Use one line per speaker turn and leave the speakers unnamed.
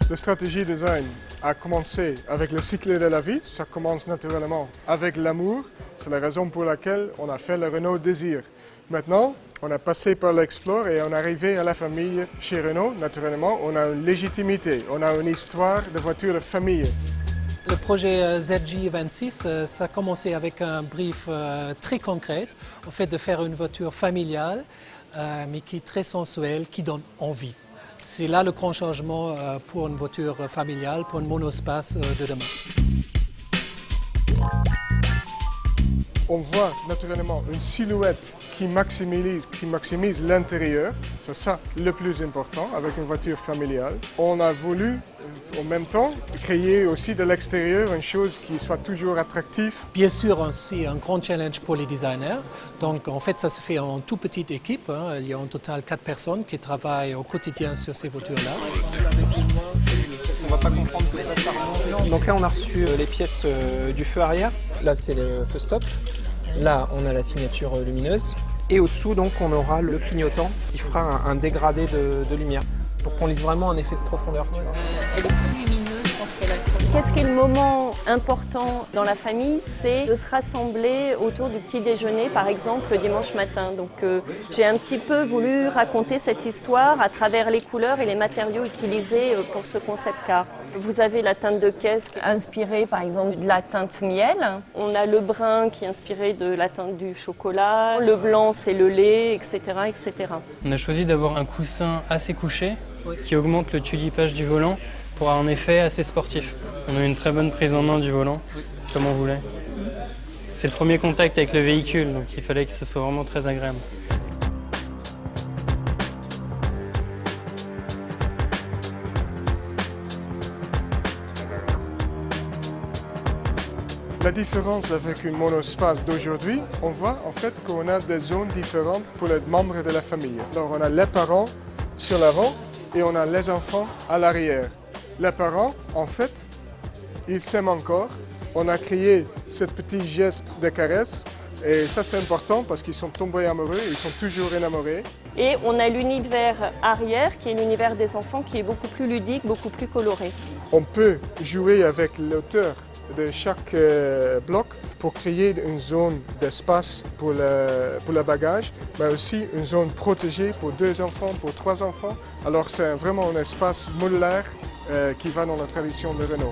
La stratégie design a commencé avec le cycle de la vie. Ça commence naturellement avec l'amour. C'est la raison pour laquelle on a fait le Renault Désir. Maintenant, on a passé par l'Explore et on est arrivé à la famille chez Renault. Naturellement, on a une légitimité, on a une histoire de voiture de famille.
Le projet ZJ26, ça a commencé avec un brief très concret, au fait de faire une voiture familiale, mais qui est très sensuelle, qui donne envie. C'est là le grand changement pour une voiture familiale, pour une monospace de demain.
On voit naturellement une silhouette qui maximise l'intérieur. C'est ça le plus important avec une voiture familiale. On a voulu en même temps créer aussi de l'extérieur une chose qui soit toujours attractive.
Bien sûr, c'est un grand challenge pour les designers. Donc en fait, ça se fait en toute petite équipe. Il y a en total 4 personnes qui travaillent au quotidien sur ces voitures-là.
On va pas comprendre que ça remonte. Donc là, on a reçu les pièces du feu arrière. Là, c'est le feu stop. Là, on a la signature lumineuse. Et au-dessous, donc, on aura le clignotant qui fera un dégradé de lumière pour qu'on lise vraiment un effet de profondeur. Tu vois.
Elle est plus lumineuse, je pense qu'elle a... Qu'est-ce qui est le moment important dans la famille? C'est de se rassembler autour du petit déjeuner, par exemple, le dimanche matin. Donc, j'ai un petit peu voulu raconter cette histoire à travers les couleurs et les matériaux utilisés pour ce concept car. Vous avez la teinte de caisse inspirée, par exemple, de la teinte miel. On a le brun qui est inspiré de la teinte du chocolat. Le blanc, c'est le lait, etc., etc.
On a choisi d'avoir un coussin assez couché qui augmente le tulipage du volant pour avoir un effet assez sportif. On a une très bonne prise en main du volant, comme on voulait. C'est le premier contact avec le véhicule, donc il fallait que ce soit vraiment très agréable.
La différence avec une monospace d'aujourd'hui, on voit en fait qu'on a des zones différentes pour les membres de la famille. Alors on a les parents sur l'avant et on a les enfants à l'arrière. Les parents, en fait, ils s'aiment encore. On a créé ce petit geste de caresse et ça c'est important parce qu'ils sont tombés amoureux, ils sont toujours enamorés.
Et on a l'univers arrière qui est l'univers des enfants qui est beaucoup plus ludique, beaucoup plus coloré.
On peut jouer avec l'auteur de chaque bloc pour créer une zone d'espace pour le bagage, mais aussi une zone protégée pour 2 enfants, pour 3 enfants. Alors c'est vraiment un espace modulaire qui va dans la tradition de Renault.